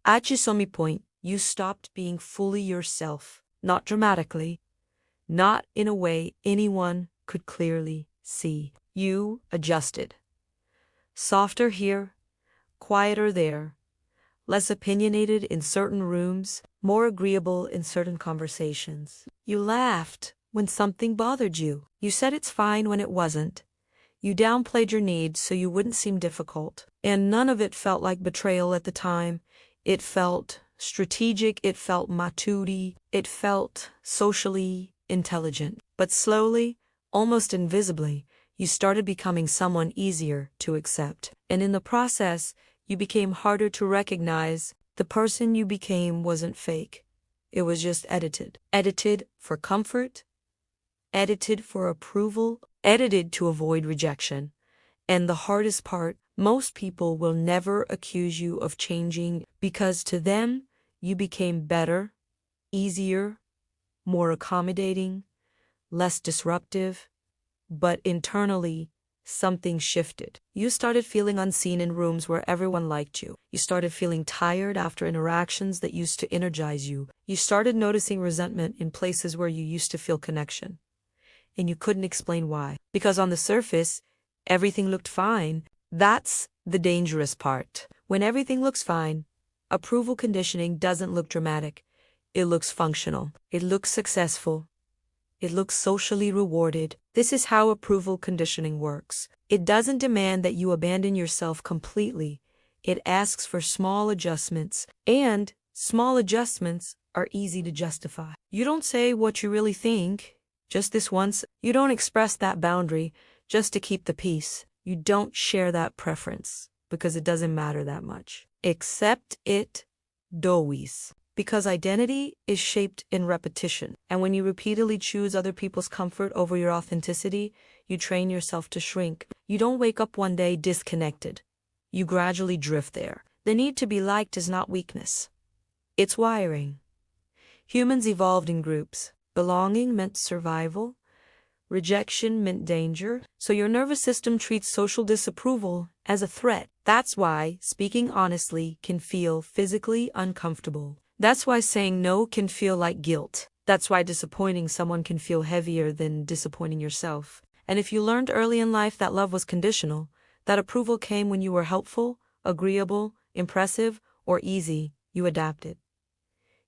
At your point, you stopped being fully yourself, not dramatically, not in a way anyone could clearly see. You adjusted. Softer here, quieter there, less opinionated in certain rooms, more agreeable in certain conversations. You laughed when something bothered you. You said it's fine when it wasn't. You downplayed your needs so you wouldn't seem difficult. And none of it felt like betrayal at the time. It felt strategic, it felt mature, it felt socially intelligent. But slowly, almost invisibly, you started becoming someone easier to accept. And in the process, you became harder to recognize. The person you became wasn't fake. It was just edited. Edited for comfort, edited for approval, edited to avoid rejection. And the hardest part, most people will never accuse you of changing because to them, you became better, easier, more accommodating, less disruptive. But internally, something shifted. You started feeling unseen in rooms where everyone liked you. You started feeling tired after interactions that used to energize you. You started noticing resentment in places where you used to feel connection. And you couldn't explain why. Because on the surface, everything looked fine. That's the dangerous part. When everything looks fine, approval conditioning doesn't look dramatic. It looks functional. It looks successful. It looks socially rewarded. This is how approval conditioning works. It doesn't demand that you abandon yourself completely. It asks for small adjustments, and small adjustments are easy to justify. You don't say what you really think, just this once. You don't express that boundary just to keep the peace. You don't share that preference because it doesn't matter that much. Accept it does. Because identity is shaped in repetition. And when you repeatedly choose other people's comfort over your authenticity, you train yourself to shrink. You don't wake up one day disconnected. You gradually drift there. The need to be liked is not weakness. It's wiring. Humans evolved in groups. Belonging meant survival. Rejection meant danger. So your nervous system treats social disapproval as a threat. That's why speaking honestly can feel physically uncomfortable. That's why saying no can feel like guilt. That's why disappointing someone can feel heavier than disappointing yourself. And if you learned early in life that love was conditional, that approval came when you were helpful, agreeable, impressive, or easy, you adapted.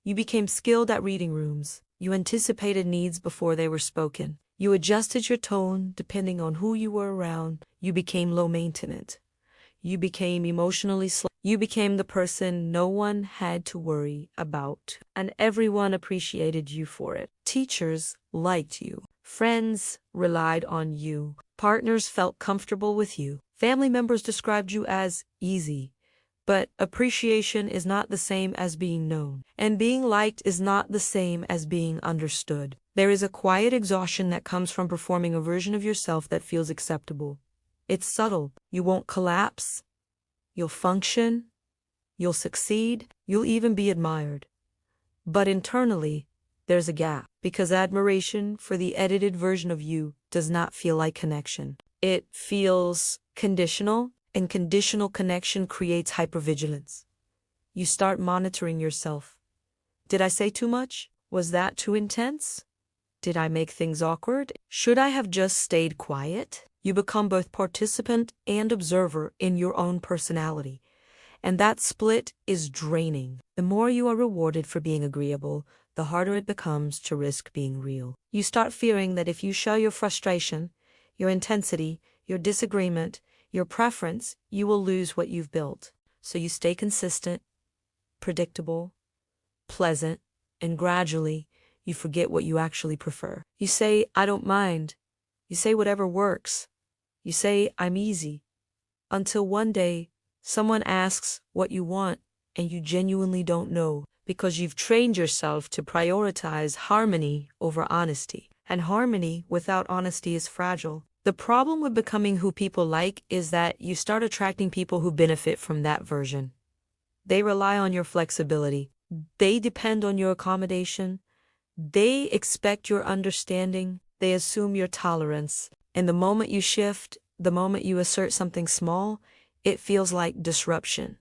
You became skilled at reading rooms. You anticipated needs before they were spoken. You adjusted your tone depending on who you were around. You became low maintenance. You became emotionally slow. You became the person no one had to worry about, and everyone appreciated you for it. Teachers liked you. Friends relied on you. Partners felt comfortable with you. Family members described you as easy. But appreciation is not the same as being known, and being liked is not the same as being understood. There is a quiet exhaustion that comes from performing a version of yourself that feels acceptable. It's subtle. You won't collapse. You'll function. You'll succeed. You'll even be admired. But internally, there's a gap, because admiration for the edited version of you does not feel like connection. It feels conditional, and conditional connection creates hypervigilance. You start monitoring yourself. Did I say too much? Was that too intense? Did I make things awkward? Should I have just stayed quiet? You become both participant and observer in your own personality. And that split is draining. The more you are rewarded for being agreeable, the harder it becomes to risk being real. You start fearing that if you show your frustration, your intensity, your disagreement, your preference, you will lose what you've built. So you stay consistent, predictable, pleasant, and gradually you forget what you actually prefer. You say, I don't mind. You say whatever works. You say, I'm easy. Until one day, someone asks what you want and you genuinely don't know, because you've trained yourself to prioritize harmony over honesty. And harmony without honesty is fragile. The problem with becoming who people like is that you start attracting people who benefit from that version. They rely on your flexibility. They depend on your accommodation. They expect your understanding. They assume your tolerance. And the moment you shift, the moment you assert something small, it feels like disruption.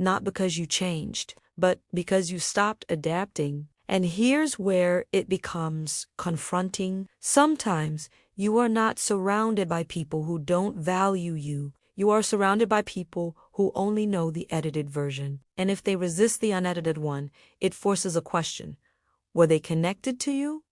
not because you changed, but because you stopped adapting. And here's where it becomes confronting. Sometimes you are not surrounded by people who don't value you. You are surrounded by people who only know the edited version. And if they resist the unedited one, it forces a question. Were they connected to you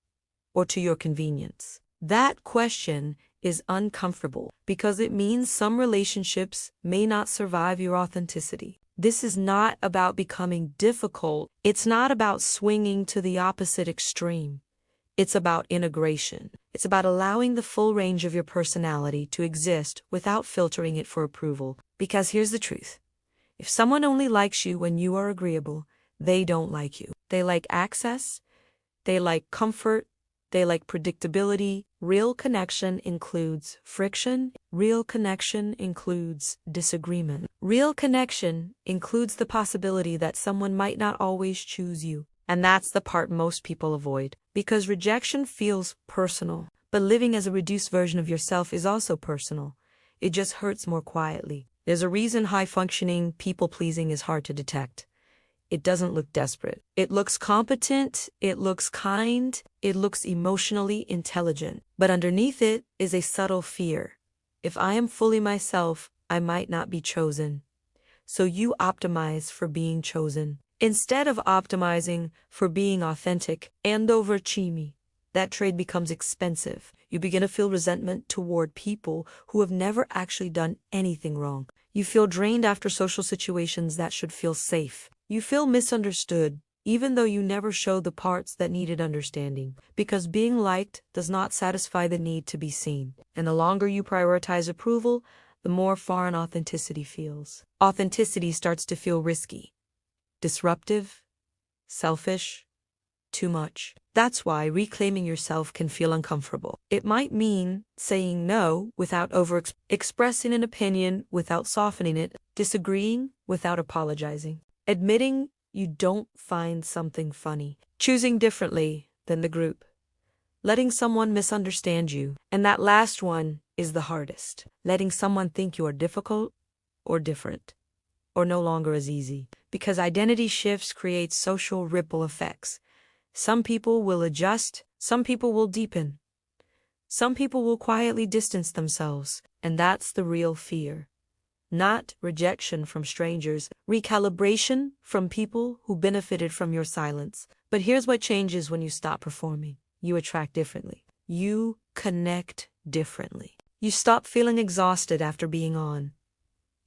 or to your convenience? That question is uncomfortable because it means some relationships may not survive your authenticity. This is not about becoming difficult. It's not about swinging to the opposite extreme. It's about integration. It's about allowing the full range of your personality to exist without filtering it for approval. Because here's the truth. If someone only likes you when you are agreeable, they don't like you. They like access. They like comfort. They like predictability. Real connection includes friction. Real connection includes disagreement. Real connection includes the possibility that someone might not always choose you. And that's the part most people avoid. Because rejection feels personal. But living as a reduced version of yourself is also personal. It just hurts more quietly. There's a reason high-functioning, people-pleasing is hard to detect. It doesn't look desperate. It looks competent, it looks kind, it looks emotionally intelligent. But underneath it is a subtle fear. If I am fully myself, I might not be chosen. So you optimize for being chosen. Instead of optimizing for being authentic and overachieving, that trade becomes expensive. You begin to feel resentment toward people who have never actually done anything wrong. You feel drained after social situations that should feel safe. You feel misunderstood, even though you never showed the parts that needed understanding. Because being liked does not satisfy the need to be seen. And the longer you prioritize approval, the more foreign authenticity feels. Authenticity starts to feel risky, disruptive, selfish, too much. That's why reclaiming yourself can feel uncomfortable. It might mean saying no without expressing an opinion without softening it, disagreeing without apologizing, admitting you don't find something funny, choosing differently than the group, letting someone misunderstand you. And that last one is the hardest. Letting someone think you are difficult or different or no longer as easy. Because identity shifts create social ripple effects. Some people will adjust, some people will deepen, some people will quietly distance themselves, and that's the real fear. Not rejection from strangers, recalibration from people who benefited from your silence. But here's what changes when you stop performing. You attract differently. You connect differently. You stop feeling exhausted after being on.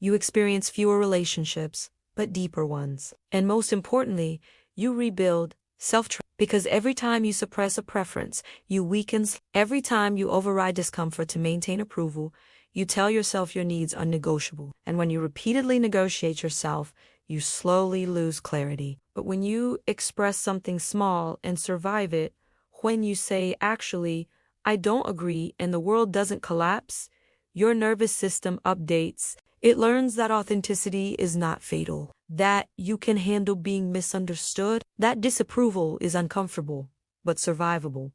You experience fewer relationships, but deeper ones. And most importantly, you rebuild self-trust. Because every time you suppress a preference, you weaken. Every time you override discomfort to maintain approval, you tell yourself your needs are negotiable. And when you repeatedly negotiate yourself, you slowly lose clarity. But when you express something small and survive it, when you say, actually, I don't agree, and the world doesn't collapse, your nervous system updates. It learns that authenticity is not fatal, that you can handle being misunderstood, that disapproval is uncomfortable, but survivable.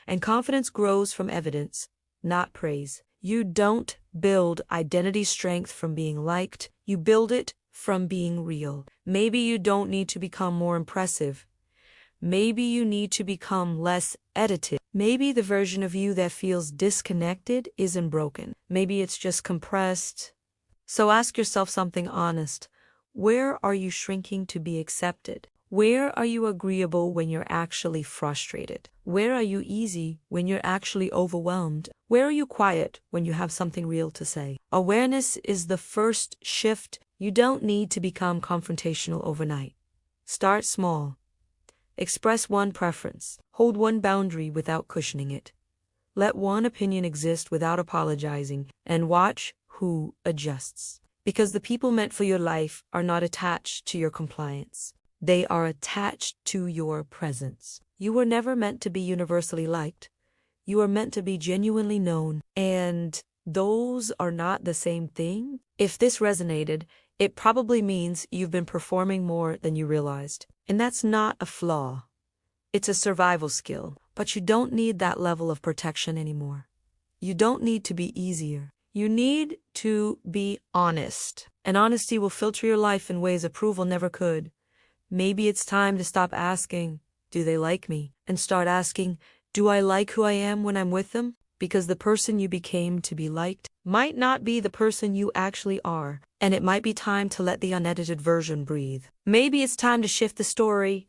And confidence grows from evidence, not praise. You don't build identity strength from being liked, you build it from being real. Maybe you don't need to become more impressive. Maybe you need to become less edited. Maybe the version of you that feels disconnected isn't broken. Maybe it's just compressed. So ask yourself something honest. Where are you shrinking to be accepted? Where are you agreeable when you're actually frustrated? Where are you easy when you're actually overwhelmed? Where are you quiet when you have something real to say? Awareness is the first shift. You don't need to become confrontational overnight. Start small. Express one preference. Hold one boundary without cushioning it. Let one opinion exist without apologizing, and watch who adjusts. Because the people meant for your life are not attached to your compliance. They are attached to your presence. You were never meant to be universally liked. You are meant to be genuinely known. And those are not the same thing. If this resonated, it probably means you've been performing more than you realized. And that's not a flaw. It's a survival skill. But you don't need that level of protection anymore. You don't need to be easier. You need to be honest, and honesty will filter your life in ways approval never could. Maybe it's time to stop asking, do they like me? And start asking, do I like who I am when I'm with them? Because the person you became to be liked might not be the person you actually are, and it might be time to let the unedited version breathe. Maybe it's time to shift the story,